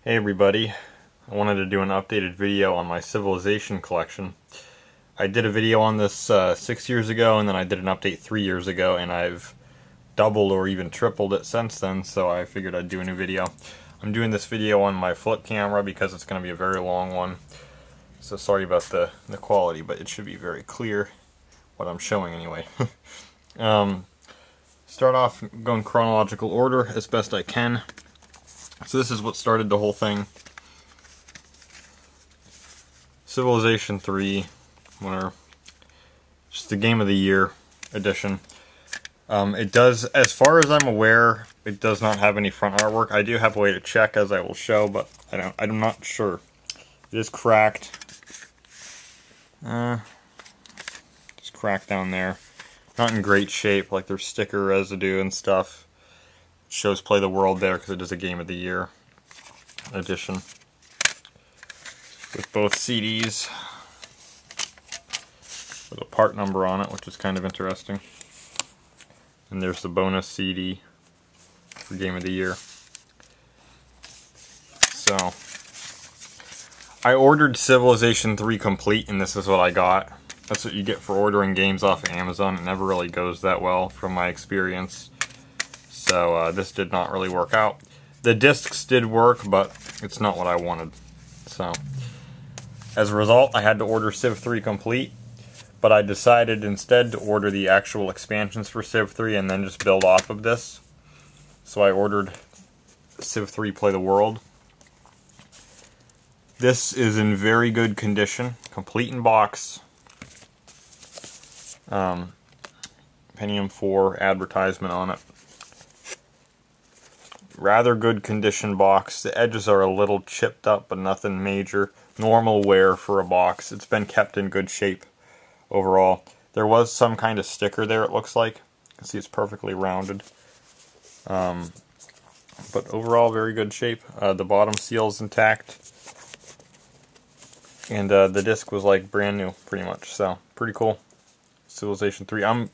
Hey everybody, I wanted to do an updated video on my Civilization collection. I did a video on this 6 years ago, and then I did an update 3 years ago, and I've doubled or even tripled it since then, so I figured I'd do a new video. I'm doing this video on my flip camera because it's going to be a very long one, so sorry about the quality, but it should be very clear what I'm showing anyway. Start off going chronological order as best I can. So this is what started the whole thing. Civilization 3 winner. Just the Game of the Year edition. It does, as far as I'm aware, it does not have any front artwork. I do have a way to check, as I will show, but I'm not sure. It is cracked. Just cracked down there. Not in great shape, like there's sticker residue and stuff. It shows Play the World there because it is a Game of the Year edition. With both CDs. With a part number on it, which is kind of interesting. And there's the bonus CD for Game of the Year. So, I ordered Civilization 3 Complete, and this is what I got. That's what you get for ordering games off of Amazon. It never really goes that well from my experience. So this did not really work out. The discs did work, but it's not what I wanted. So, as a result, I had to order Civ 3 Complete. But I decided instead to order the actual expansions for Civ 3 and then just build off of this. So I ordered Civ 3 Play the World. This is in very good condition, complete in box. Pentium 4 advertisement on it. Rather good condition box. The edges are a little chipped up, but nothing major. Normal wear for a box. It's been kept in good shape overall. There was some kind of sticker there, it looks like. You can see it's perfectly rounded. But overall, very good shape. The bottom seal's intact. And the disc was like brand new, pretty much. So, pretty cool. Civilization 3. I'm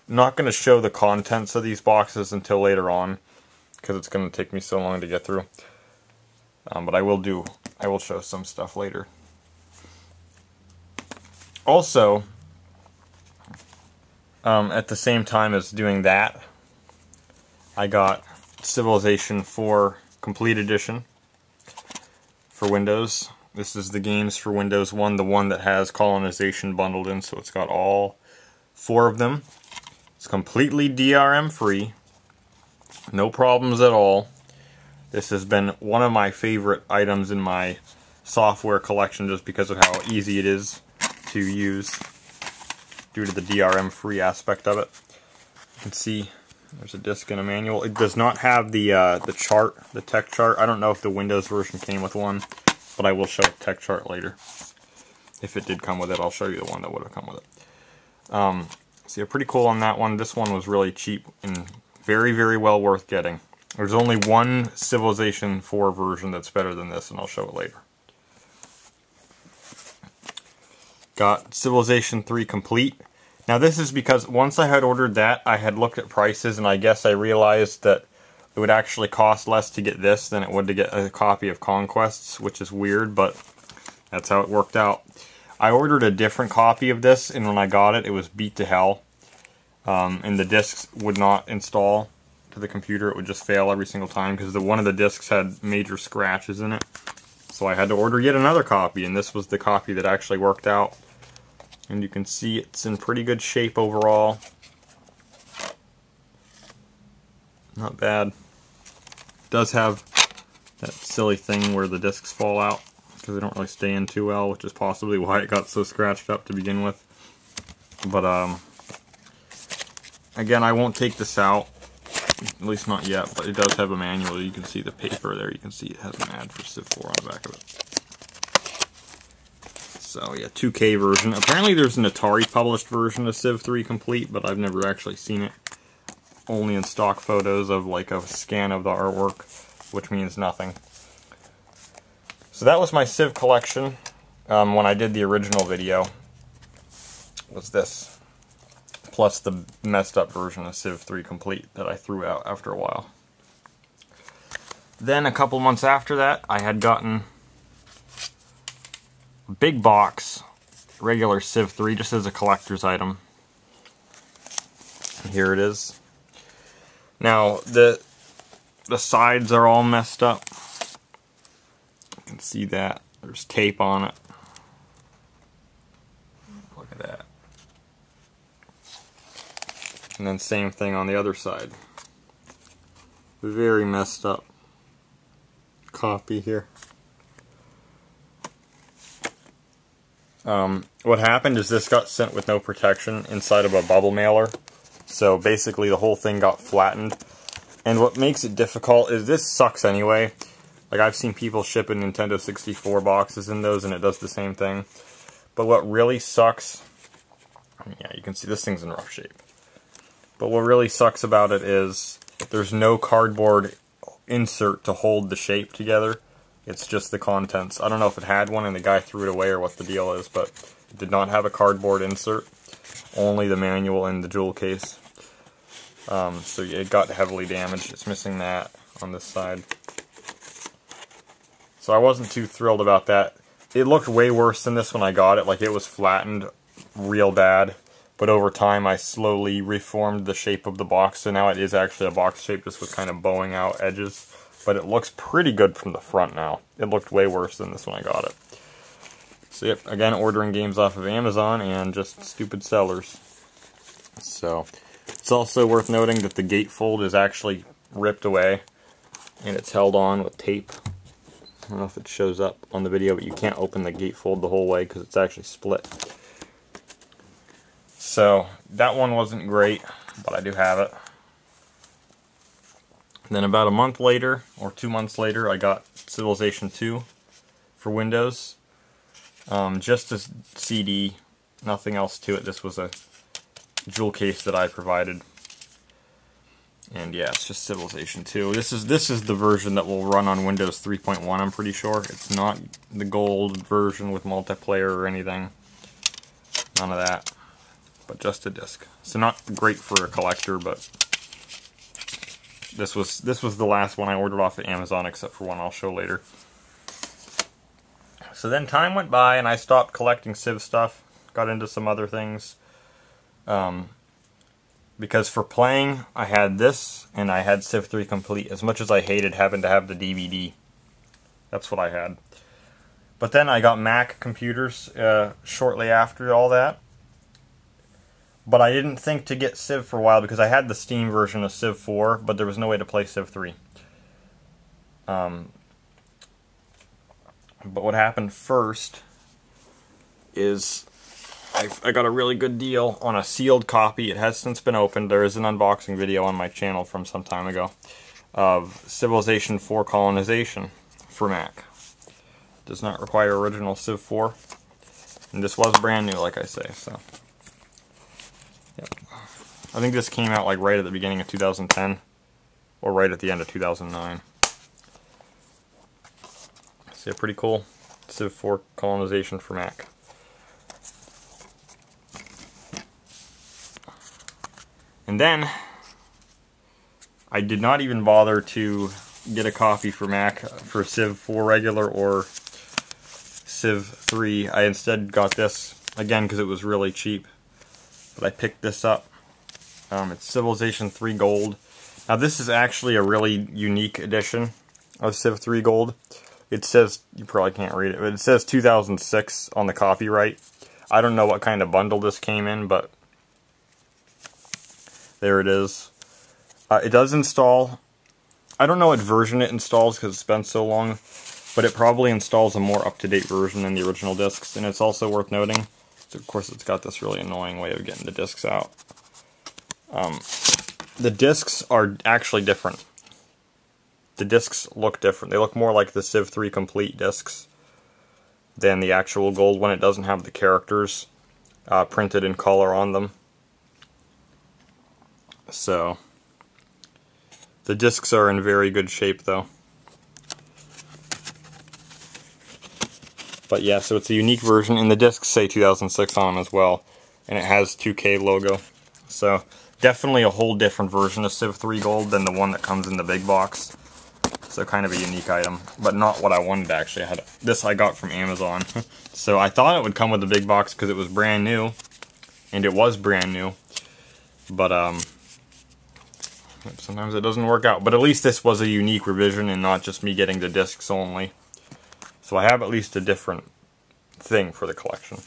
not going to show the contents of these boxes until later on, because it's going to take me so long to get through. But I will show some stuff later. Also, at the same time as doing that, I got Civilization 4 Complete Edition for Windows. This is the games for Windows 1, the one that has colonization bundled in, so it's got all 4 of them. It's completely DRM free. No problems at all. This has been one of my favorite items in my software collection just because of how easy it is to use due to the DRM free aspect of it. You can see there's a disc and a manual. It does not have the chart, the tech chart. I don't know if the Windows version came with one, but I will show a tech chart later. If it did come with it, I'll show you the one that would have come with it. So yeah, pretty cool on that one. This one was really cheap and very, very well worth getting. There's only one Civilization 4 version that's better than this, and I'll show it later. Got Civilization 3 Complete. Now this is because once I had ordered that, I had looked at prices, and I guess I realized that it would actually cost less to get this than it would to get a copy of Conquests, which is weird, but that's how it worked out. I ordered a different copy of this, and when I got it, it was beat to hell. And the discs would not install to the computer. It would just fail every single time because one of the discs had major scratches in it. So I had to order yet another copy, and this was the copy that actually worked out. And you can see it's in pretty good shape overall. Not bad. It does have that silly thing where the discs fall out because they don't really stay in too well, which is possibly why it got so scratched up to begin with. But again, I won't take this out, at least not yet, but it does have a manual. You can see the paper there. You can see it has an ad for Civ 4 on the back of it. So yeah, 2K version. Apparently there's an Atari published version of Civ 3 Complete, but I've never actually seen it. Only in stock photos of like a scan of the artwork, which means nothing. So that was my Civ collection when I did the original video. Was this. Plus the messed up version of Civ 3 Complete that I threw out after a while. Then a couple months after that, I had gotten a big box, regular Civ 3, just as a collector's item. And here it is. Now, the sides are all messed up. You can see that. There's tape on it. Look at that. And then same thing on the other side. Very messed up copy here. What happened is this got sent with no protection inside of a bubble mailer. So basically the whole thing got flattened. And what makes it difficult is this sucks anyway. Like, I've seen people shipping Nintendo 64 boxes in those and it does the same thing. But what really sucks, yeah, you can see this thing's in rough shape. But what really sucks about it is there's no cardboard insert to hold the shape together. It's just the contents. I don't know if it had one and the guy threw it away or what the deal is, but it did not have a cardboard insert. Only the manual and the jewel case. So it got heavily damaged. It's missing that on this side. So I wasn't too thrilled about that. It looked way worse than this when I got it. Like, it was flattened real bad. But over time I slowly reformed the shape of the box. So now it is actually a box shape, just with kind of bowing out edges. But it looks pretty good from the front now. It looked way worse than this when I got it. So yep, again, ordering games off of Amazon and just stupid sellers. So it's also worth noting that the gatefold is actually ripped away. And it's held on with tape. I don't know if it shows up on the video, but you can't open the gatefold the whole way because it's actually split. So that one wasn't great, but I do have it. Then about a month later, or 2 months later, I got Civilization 2 for Windows. Just a CD, nothing else to it. This was a jewel case that I provided. And yeah, it's just Civilization 2. This is the version that will run on Windows 3.1, I'm pretty sure. It's not the gold version with multiplayer or anything. None of that. But just a disc. So not great for a collector, but this was the last one I ordered off of Amazon, except for one I'll show later. So then time went by and I stopped collecting Civ stuff. Got into some other things. Because for playing, I had this, and I had Civ 3 Complete, as much as I hated having to have the DVD. That's what I had. But then I got Mac computers shortly after all that. But I didn't think to get Civ for a while, because I had the Steam version of Civ 4, but there was no way to play Civ 3. But what happened first is I got a really good deal on a sealed copy. It has since been opened. There is an unboxing video on my channel from some time ago of Civilization 4 Colonization for Mac. Does not require original Civ 4. And this was brand new, like I say, so. Yep. I think this came out like right at the beginning of 2010, or right at the end of 2009. So yeah, pretty cool. Civ 4 Colonization for Mac. And then, I did not even bother to get a copy for Mac for Civ 4 regular or Civ 3. I instead got this, again, because it was really cheap. But I picked this up. It's Civilization 3 Gold. Now this is actually a really unique edition of Civ 3 Gold. It says, you probably can't read it, but it says 2006 on the copyright. I don't know what kind of bundle this came in, but there it is. It does install. I don't know what version it installs because it's been so long, but it probably installs a more up-to-date version than the original discs. And it's also worth noting, so of course it's got this really annoying way of getting the discs out. The discs are actually different. The discs look different. They look more like the Civ 3 Complete discs than the actual gold one. It doesn't have the characters printed in color on them. So, the discs are in very good shape though. But yeah, so it's a unique version, and the discs say 2006 on them as well. And it has 2K logo. So, definitely a whole different version of Civ 3 Gold than the one that comes in the big box. So kind of a unique item, but not what I wanted actually. This I got from Amazon. So I thought it would come with a big box because it was brand new, and it was brand new. But sometimes it doesn't work out. But at least this was a unique revision and not just me getting the discs only. So I have at least a different thing for the collection.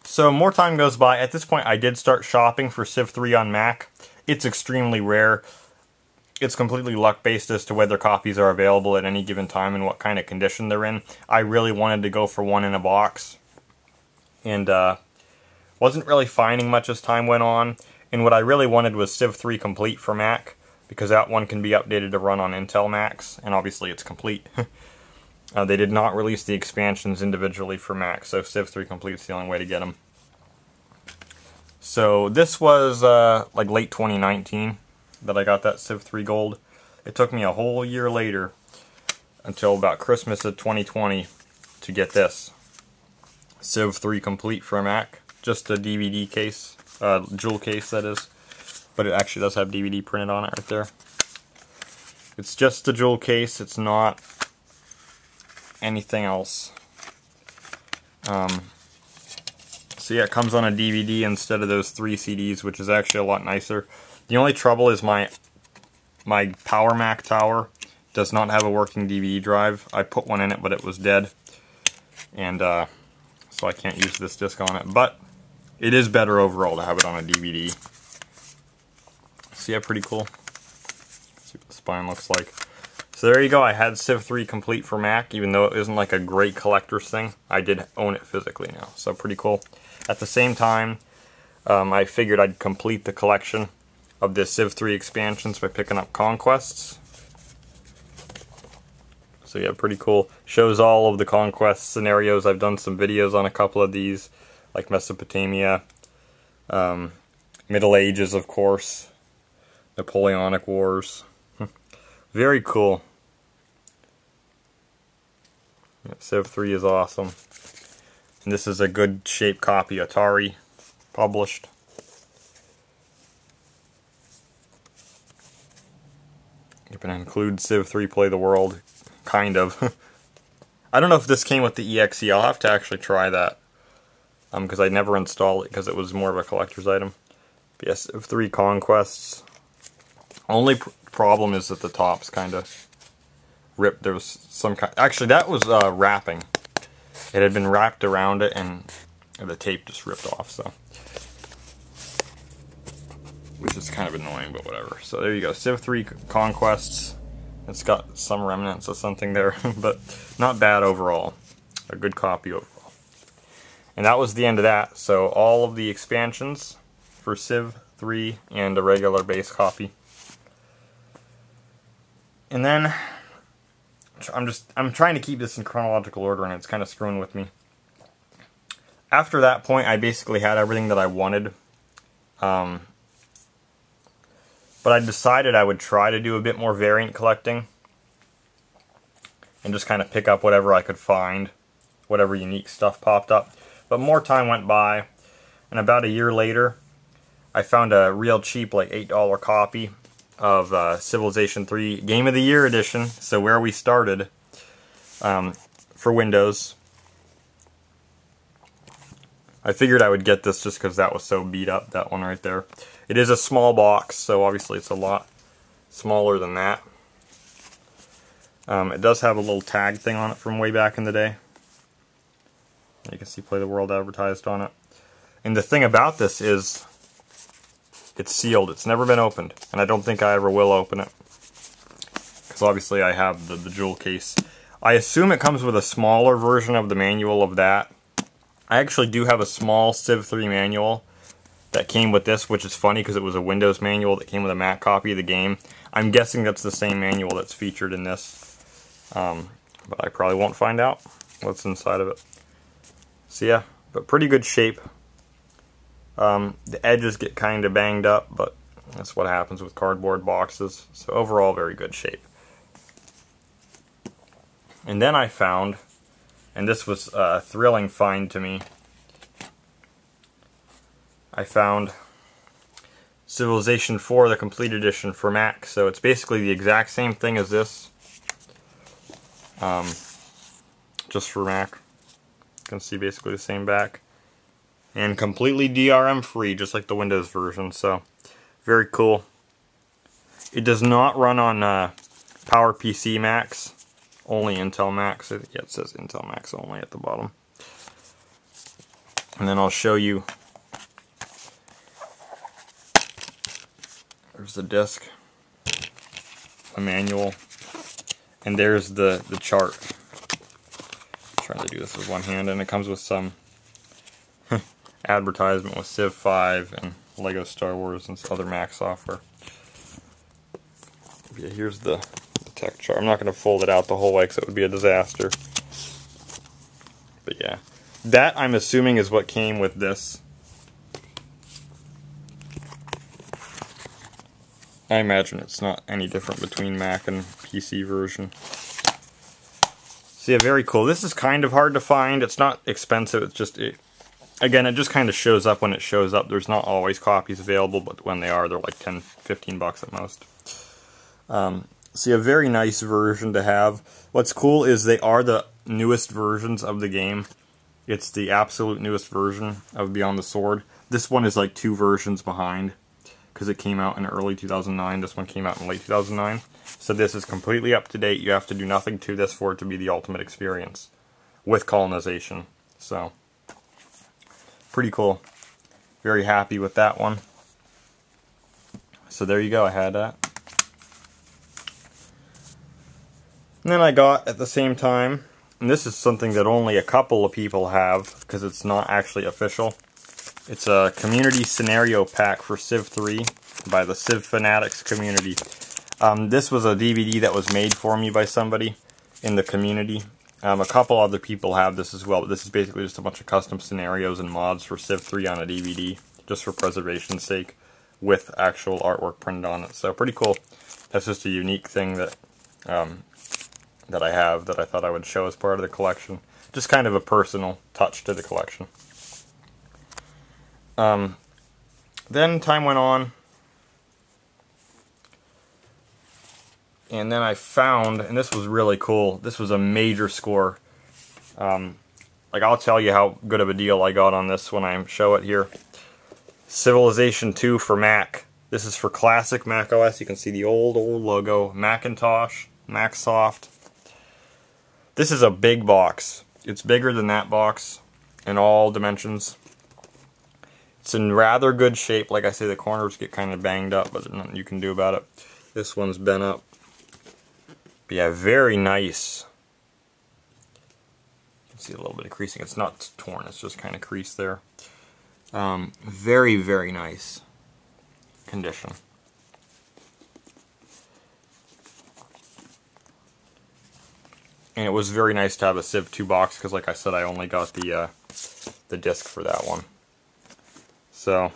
So more time goes by. At this point I did start shopping for Civ 3 on Mac. It's extremely rare. It's completely luck based as to whether copies are available at any given time and what kind of condition they're in. I really wanted to go for one in a box. And wasn't really finding much as time went on. And what I really wanted was Civ 3 Complete for Mac, because that one can be updated to run on Intel Macs, and obviously it's complete. They did not release the expansions individually for Mac, so Civ 3 Complete is the only way to get them. So this was like late 2019 that I got that Civ 3 Gold. It took me a whole year later, until about Christmas of 2020, to get this. Civ 3 Complete for Mac. Just a DVD case, jewel case that is. But it actually does have DVD printed on it right there. It's just a jewel case, it's not anything else. So yeah, it comes on a DVD instead of those 3 CDs, which is actually a lot nicer. The only trouble is my Power Mac Tower does not have a working DVD drive. I put one in it, but it was dead. And so I can't use this disc on it. But it is better overall to have it on a DVD. So yeah, pretty cool. Let's see what the spine looks like. So there you go, I had Civ 3 Complete for Mac, even though it isn't like a great collector's thing. I did own it physically now, so pretty cool. At the same time, I figured I'd complete the collection of the Civ 3 expansions by picking up Conquests. So yeah, pretty cool. Shows all of the Conquest scenarios. I've done some videos on a couple of these, like Mesopotamia, Middle Ages, of course, Napoleonic Wars. Very cool. Yeah, Civ 3 is awesome. And this is a good shape copy Atari published. You can include Civ 3 Play the World, kind of. I don't know if this came with the EXE. I'll have to actually try that. Because I never installed it because it was more of a collector's item. But yes, Civ 3 Conquests. Only problem is that the top's kind of ripped. There was some kind. Actually, that was wrapping. It had been wrapped around it, and the tape just ripped off. So, which is kind of annoying, but whatever. So there you go, Civ 3 Conquests. It's got some remnants of something there, but not bad overall. A good copy overall. And that was the end of that. So all of the expansions for Civ 3 and a regular base copy. And then I'm trying to keep this in chronological order, and it's kind of screwing with me. After that point, I basically had everything that I wanted. But I decided I would try to do a bit more variant collecting. And just kind of pick up whatever I could find. Whatever unique stuff popped up. But more time went by. And about a year later, I found a real cheap, like $8 copy of Civilization 3 Game of the Year Edition, so where we started, for Windows. I figured I would get this just because that was so beat up, that one right there. It is a small box, so obviously it's a lot smaller than that. It does have a little tag thing on it from way back in the day. You can see Play the World advertised on it. And the thing about this is, it's sealed. It's never been opened, and I don't think I ever will open it. Because obviously I have the jewel case. I assume it comes with a smaller version of the manual of that. I actually do have a small Civ 3 manual that came with this, which is funny because it was a Windows manual that came with a Mac copy of the game. I'm guessing that's the same manual that's featured in this. But I probably won't find out what's inside of it. So yeah, but pretty good shape. The edges get kind of banged up, but that's what happens with cardboard boxes. So overall, very good shape. And then I found, and this was a thrilling find to me, I found Civilization 4, the complete edition for Mac. So it's basically the exact same thing as this, just for Mac. You can see basically the same back. And completely DRM free, just like the Windows version. So very cool. It does not run on PowerPC Macs, only Intel Macs. Yeah, it says Intel Macs only at the bottom. And then I'll show you. There's the disk, a manual, and there's the chart. I'm trying to do this with one hand, and it comes with some advertisement with Civ 5 and Lego Star Wars and other Mac software. Yeah, here's the tech chart. I'm not going to fold it out the whole way because it would be a disaster. But yeah, that I'm assuming is what came with this. I imagine it's not any different between Mac and PC version. So yeah, very cool. This is kind of hard to find. It's not expensive. It's just, again, it just kind of shows up when it shows up. There's not always copies available, but when they are, they're like 10, 15 bucks at most. So yeah, a very nice version to have. What's cool is they are the newest versions of the game. It's the absolute newest version of Beyond the Sword. This one is like 2 versions behind, because it came out in early 2009. This one came out in late 2009. So this is completely up to date. You have to do nothing to this for it to be the ultimate experience with colonization. So, pretty cool. Very happy with that one. So there you go, I had that. And then I got, at the same time, and this is something that only a couple of people have, because it's not actually official. It's a community scenario pack for Civ 3 by the Civ Fanatics community. This was a DVD that was made for me by somebody in the community. A couple other people have this as well, but this is basically just a bunch of custom scenarios and mods for Civ 3 on a DVD, just for preservation's sake, with actual artwork printed on it. So pretty cool. That's just a unique thing that that I have that I thought I would show as part of the collection. Just kind of a personal touch to the collection. Then time went on, and then I found, and this was really cool, this was a major score. Like, I'll tell you how good of a deal I got on this when I show it here. Civilization 2 for Mac. This is for classic Mac OS. You can see the old logo. Macintosh, Macsoft. This is a big box. It's bigger than that box in all dimensions. It's in rather good shape. Like I say, the corners get kind of banged up, but there's nothing you can do about it. This one's bent up. But yeah, very nice. You can see a little bit of creasing. It's not torn, it's just kind of creased there. Very, very nice condition. And it was very nice to have a Civ 2 box, because like I said, I only got the disc for that one. So,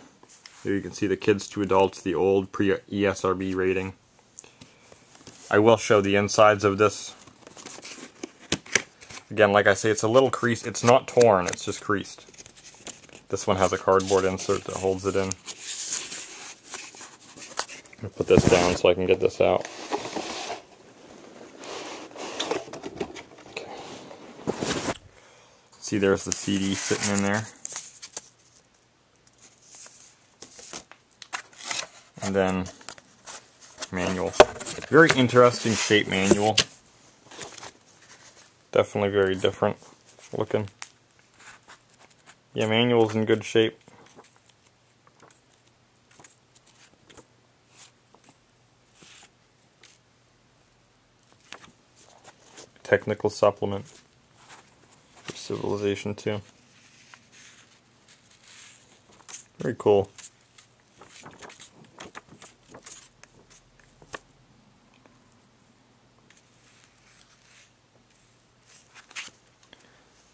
here you can see the kids to adults, the old pre-ESRB rating. I will show the insides of this. Again, like I say, it's a little creased. It's not torn, it's just creased. This one has a cardboard insert that holds it in. I'll put this down so I can get this out. Okay. See, there's the CD sitting in there. And then manual. Very interesting shape manual. Definitely very different looking. Yeah, manual's in good shape. Technical supplement for Civilization 2. Very cool.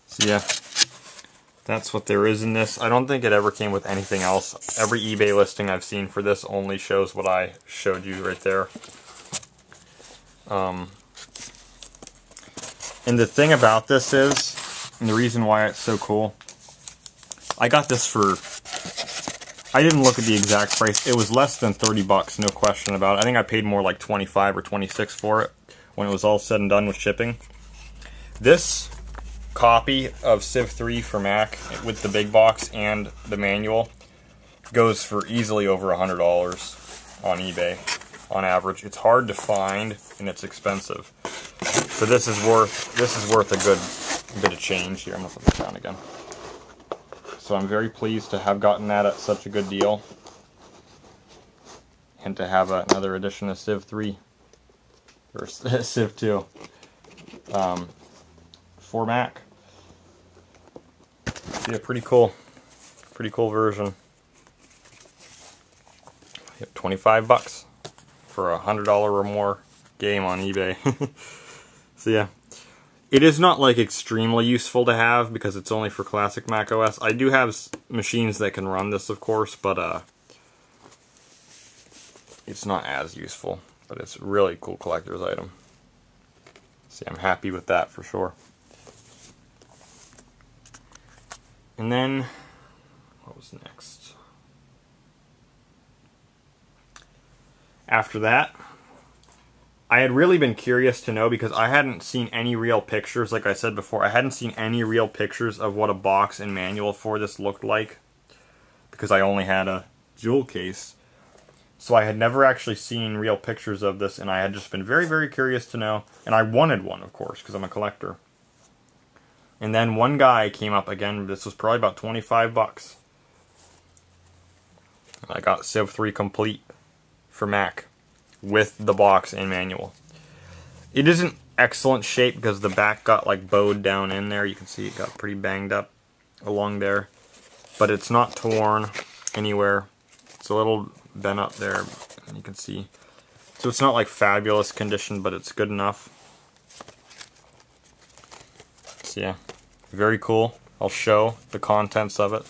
So yeah, that's what there is in this. I don't think it ever came with anything else. Every eBay listing I've seen for this only shows what I showed you right there. And the thing about this is, and the reason why it's so cool, I got this for I didn't look at the exact price. It was less than 30 bucks, no question about it. I think I paid more like 25 or 26 for it when it was all said and done with shipping. This copy of Civ 3 for Mac with the big box and the manual goes for easily over $100 on eBay on average. It's hard to find and it's expensive. So this is worth a good bit of change here. I'm gonna put this down again. So I'm very pleased to have gotten that at such a good deal, and to have another edition of Civ 3 or Civ 2 for Mac. Yeah, pretty cool version. Yep, 25 bucks for $100 or more game on eBay. So yeah. It is not like extremely useful to have because it's only for classic Mac OS. I do have machines that can run this, of course, but it's not as useful. But it's a really cool collector's item. See, I'm happy with that for sure. And then, what was next? After that, I had really been curious to know, because I hadn't seen any real pictures, like I said before, I hadn't seen any real pictures of what a box and manual for this looked like, because I only had a jewel case. So I had never actually seen real pictures of this, and I had just been very, very curious to know, and I wanted one, of course, because I'm a collector. And then one guy came up again, this was probably about 25 bucks. And I got Civ 3 complete for Mac, with the box and manual. It isn't excellent shape because the back got like bowed down in there. You can see it got pretty banged up along there. But it's not torn anywhere. It's a little bent up there, and you can see. So it's not like fabulous condition, but it's good enough. So yeah, very cool. I'll show the contents of it,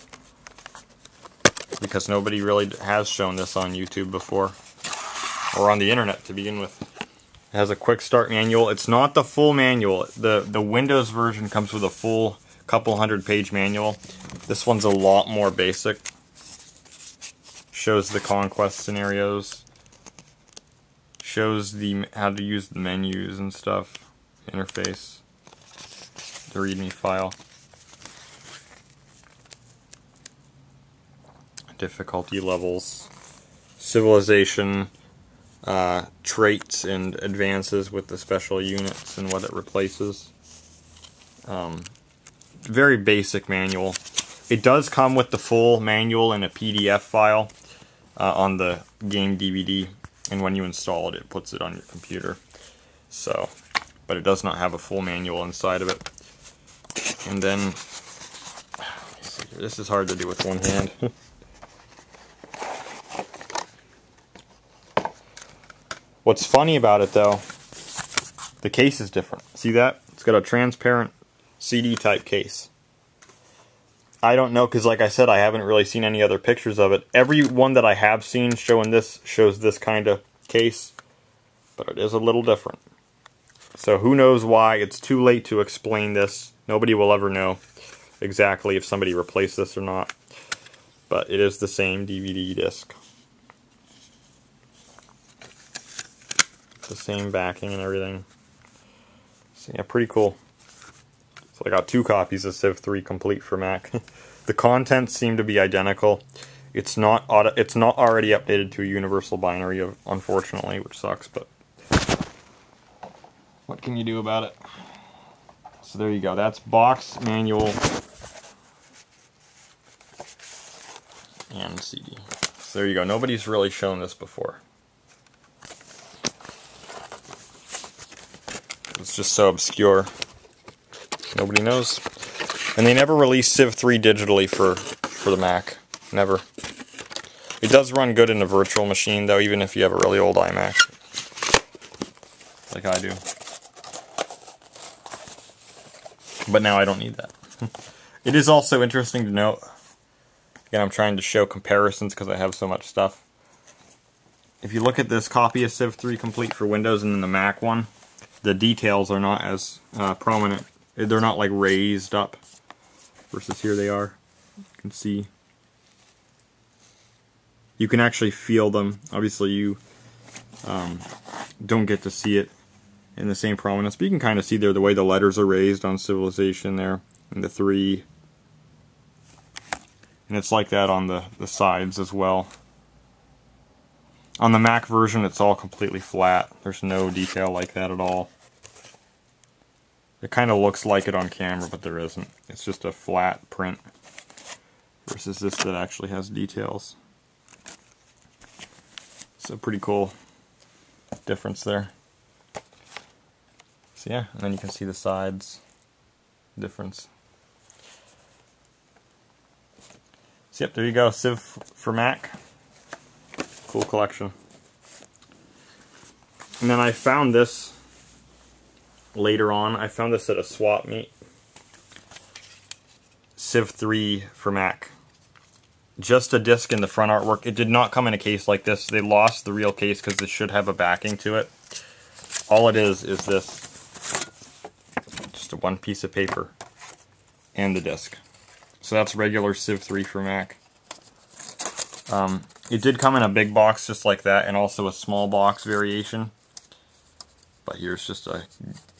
because nobody really has shown this on YouTube before. Or on the internet to begin with. It has a quick start manual. It's not the full manual. The Windows version comes with a full couple 100-page manual. This one's a lot more basic. Shows the conquest scenarios. Shows how to use the menus and stuff. Interface. The README file. Difficulty levels. Civilization. Traits and advances with the special units and what it replaces. Very basic manual. It does come with the full manual in a PDF file on the game DVD, and when you install it, it puts it on your computer. So, but it does not have a full manual inside of it. And then, this is hard to do with one hand. What's funny about it, though, the case is different. See that? It's got a transparent CD-type case. I don't know, because like I said, I haven't really seen any other pictures of it. Every one that I have seen showing this shows this kind of case, but it is a little different. So who knows why? It's too late to explain this. Nobody will ever know exactly if somebody replaced this or not. But it is the same DVD disc. The same backing and everything. So yeah, pretty cool. So I got 2 copies of Civ 3 complete for Mac. The contents seem to be identical. It's not already updated to a universal binary, unfortunately, which sucks, but what can you do about it? So there you go. That's box, manual, and CD. So there you go. Nobody's really shown this before. It's just so obscure. Nobody knows. And they never released Civ 3 digitally for the Mac. Never. It does run good in a virtual machine, though, even if you have a really old iMac. Like I do. But now I don't need that. It is also interesting to note, again, I'm trying to show comparisons because I have so much stuff. If you look at this copy of Civ 3 complete for Windows and then the Mac one, the details are not as prominent. They're not like raised up, versus here they are. You can see You can actually feel them. Obviously you don't get to see it in the same prominence, but you can kind of see there the way the letters are raised on Civilization there, and the 3. And it's like that on the sides as well. On the Mac version, it's all completely flat. There's no detail like that at all. It kind of looks like it on camera, but there isn't. It's just a flat print versus this that actually has details. So pretty cool difference there. So yeah, and then you can see the sides difference. So yep, there you go, Civ for Mac. Cool collection. And then I found this later on. I found this at a swap meet. Civ 3 for Mac. Just a disc in the front artwork. It did not come in a case like this. They lost the real case because it should have a backing to it. All it is this. Just a one piece of paper and the disc. So that's regular Civ 3 for Mac. It did come in a big box just like that, and also a small box variation. But here's just a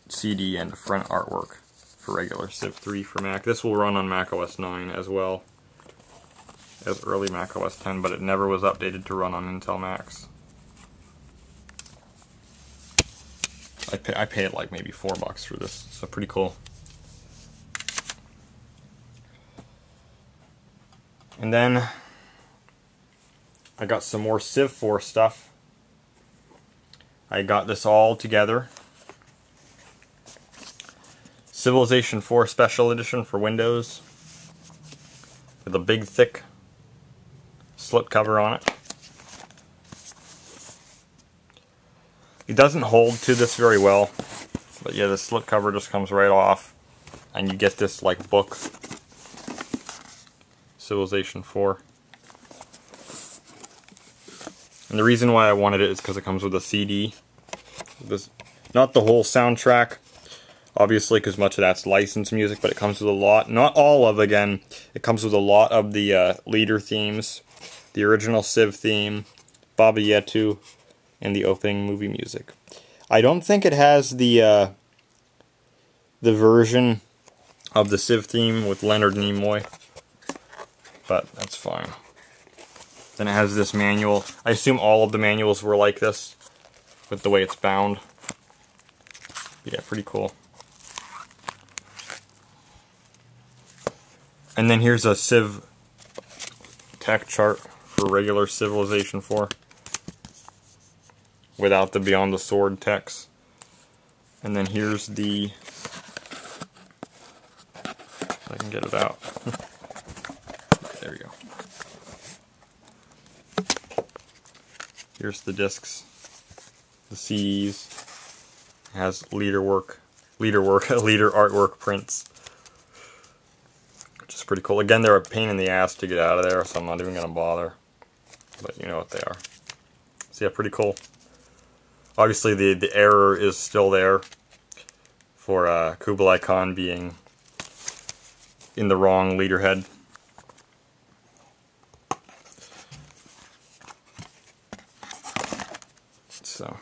CD and a front artwork for regular Civ 3 for Mac. This will run on Mac OS 9 as well as early Mac OS 10, but it never was updated to run on Intel Macs. I paid like maybe $4 for this, so pretty cool. And then I got some more Civ 4 stuff. I got this all together. Civilization 4 Special Edition for Windows with a big thick slipcover on it. It doesn't hold to this very well, but yeah, the slipcover just comes right off, and you get this like book, Civilization 4. And the reason why I wanted it is because it comes with a CD. This, not the whole soundtrack, obviously, because much of that's licensed music, but it comes with a lot, not all of, again, it comes with a lot of the leader themes, the original Civ theme, Baba Yetu, and the opening movie music. I don't think it has the version of the Civ theme with Leonard Nimoy, but that's fine. Then it has this manual. I assume all of the manuals were like this, with the way it's bound. Yeah, pretty cool. And then here's a Civ tech chart for regular Civilization 4, without the Beyond the Sword text. And then here's the, if I can get it out. There we go. Here's the discs, the CDs. It has leader artwork prints, which is pretty cool. Again, they're a pain in the ass to get out of there, so I'm not even going to bother. But you know what they are. So yeah, pretty cool. Obviously, the error is still there for Kublai Khan being in the wrong leader head. So,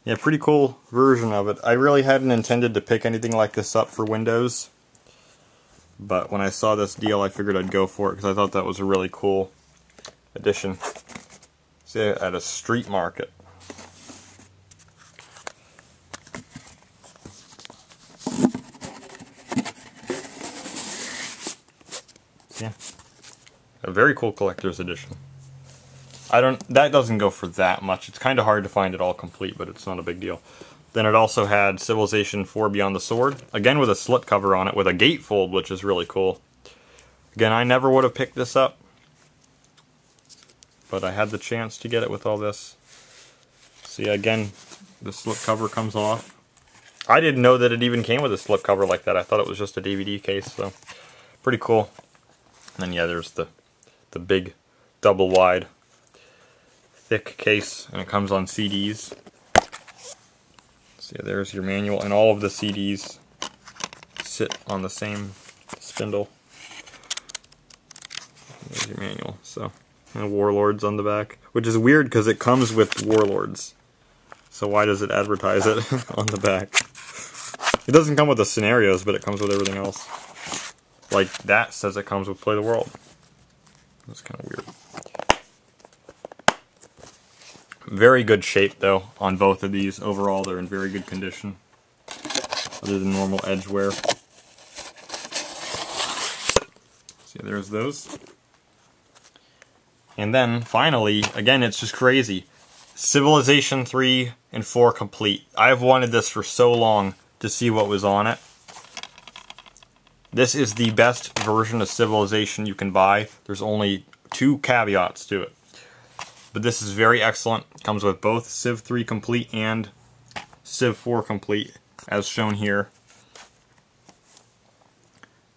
yeah, pretty cool version of it. I really hadn't intended to pick anything like this up for Windows, but when I saw this deal, I figured I'd go for it because I thought that was a really cool addition. See it at a street market. Yeah, a very cool collector's edition. That doesn't go for that much. It's kind of hard to find it all complete, but it's not a big deal. Then it also had Civilization 4 Beyond the Sword, again with a slipcover on it, with a gatefold, which is really cool. Again, I never would have picked this up, but I had the chance to get it with all this. See, again, the slipcover comes off. I didn't know that it even came with a slipcover like that. I thought it was just a DVD case, so pretty cool. And then yeah, there's the big double wide thick case, and it comes on CDs. So yeah, there's your manual, and all of the CDs sit on the same spindle. There's strategy manual. So, and Warlords on the back, which is weird because it comes with Warlords. So why does it advertise it on the back? It doesn't come with the scenarios, but it comes with everything else. Like that says it comes with Play the World. That's kind of weird. Very good shape though on both of these. Overall, they're in very good condition, other than normal edge wear. See, there's those. And then finally, again, it's just crazy. Civilization 3 and 4 complete. I've wanted this for so long to see what was on it. This is the best version of Civilization you can buy. There's only 2 caveats to it. But this is very excellent. It comes with both Civ 3 complete and Civ 4 complete, as shown here.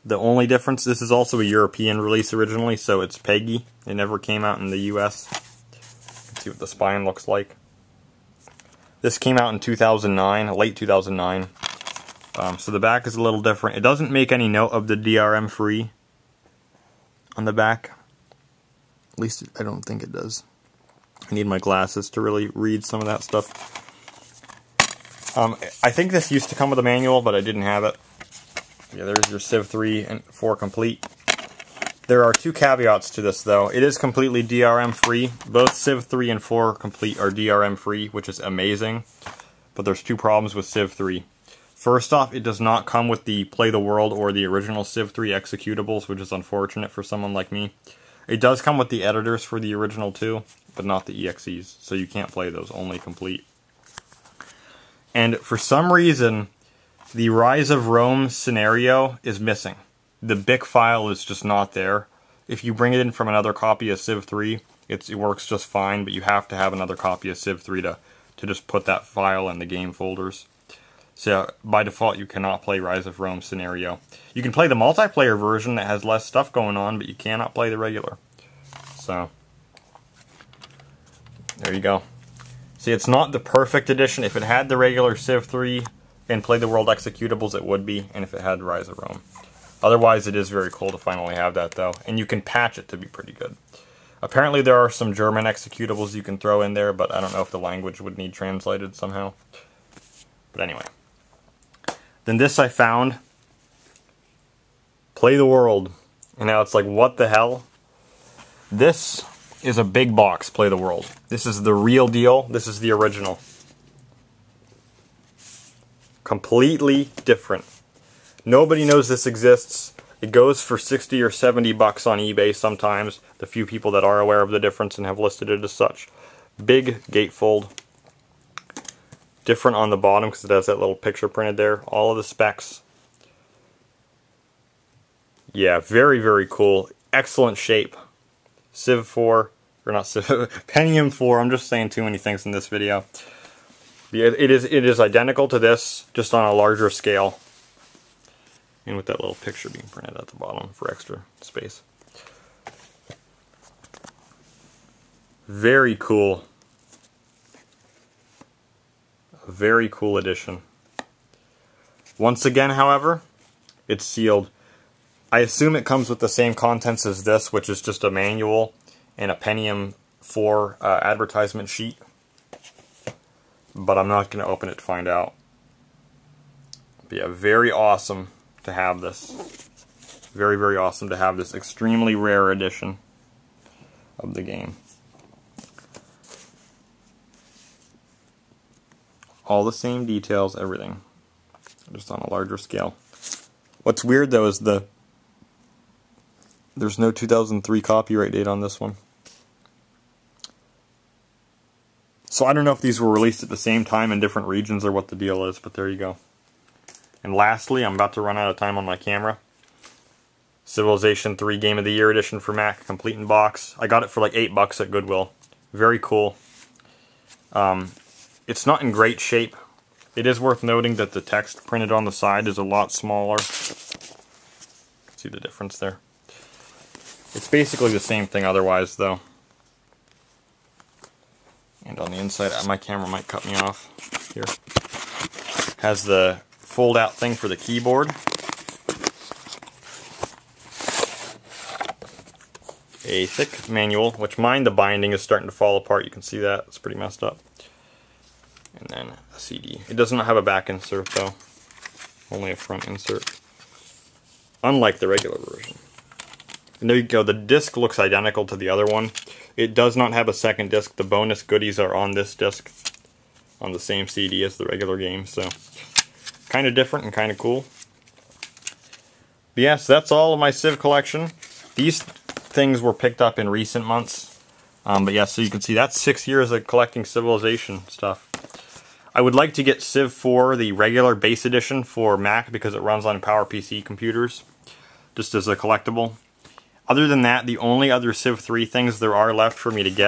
The only difference, this is also a European release originally, so it's PEGI. It never came out in the US. Let's see what the spine looks like. This came out in 2009, late 2009. So the back is a little different. It doesn't make any note of the DRM free on the back. At least I don't think it does. I need my glasses to really read some of that stuff. I think this used to come with a manual, but I didn't have it. Yeah, there's your Civ 3 and 4 complete. There are 2 caveats to this though. It is completely DRM free. Both Civ 3 and 4 complete are DRM free, which is amazing. But there's 2 problems with Civ 3. First off, it does not come with the Play the World or the original Civ 3 executables, which is unfortunate for someone like me. It does come with the editors for the original 2, but not the EXEs, so you can't play those, only complete. And for some reason, the Rise of Rome scenario is missing. The BIC file is just not there. If you bring it in from another copy of Civ 3, it works just fine, but you have to have another copy of Civ 3 to just put that file in the game folders. So by default, you cannot play Rise of Rome scenario. You can play the multiplayer version that has less stuff going on, but you cannot play the regular. So, there you go. See, it's not the perfect edition. If it had the regular Civ 3 and Play the World executables, it would be, and if it had Rise of Rome. Otherwise, it is very cool to finally have that, though. And you can patch it to be pretty good. Apparently, there are some German executables you can throw in there, but I don't know if the language would need translated somehow. But anyway. Then this I found. Play the World. And now it's like, what the hell? This is a big box Play the World. This is the real deal. This is the original. Completely different. Nobody knows this exists. It goes for 60 or 70 bucks on eBay sometimes. The few people that are aware of the difference and have listed it as such. Big gatefold. Different on the bottom because it has that little picture printed there. All of the specs. Yeah, very, very cool. Excellent shape. Civ 4, or not Civ, Pentium 4. I'm just saying too many things in this video. It is identical to this, just on a larger scale. And with that little picture being printed at the bottom for extra space. Very cool. A very cool edition. Once again, however, it's sealed. I assume it comes with the same contents as this, which is just a manual and a Pentium 4 advertisement sheet. But I'm not going to open it to find out. But yeah, very awesome to have this. Very, very awesome to have this extremely rare edition of the game. All the same details, everything. Just on a larger scale. What's weird though is there's no 2003 copyright date on this one. So I don't know if these were released at the same time in different regions or what the deal is, but there you go. And lastly, I'm about to run out of time on my camera. Civilization 3 Game of the Year Edition for Mac, complete in box. I got it for like $8 at Goodwill. Very cool. It's not in great shape. It is worth noting that the text printed on the side is a lot smaller. See the difference there? It's basically the same thing otherwise, though. And on the inside, my camera might cut me off here. Has the fold-out thing for the keyboard. a thick manual, which mine, the binding is starting to fall apart. You can see that. It's pretty messed up. And then a CD. It does not have a back insert though. Only a front insert. Unlike the regular version. And there you go. The disc looks identical to the other one. It does not have a second disc. The bonus goodies are on this disc. On the same CD as the regular game. So, kind of different and kind of cool. But yes, that's all of my Civ collection. These things were picked up in recent months. But yeah, so you can see that's 6 years of collecting Civilization stuff. I would like to get Civ 4, the regular base edition for Mac, because it runs on PowerPC computers, just as a collectible. Other than that, the only other Civ 3 things there are left for me to get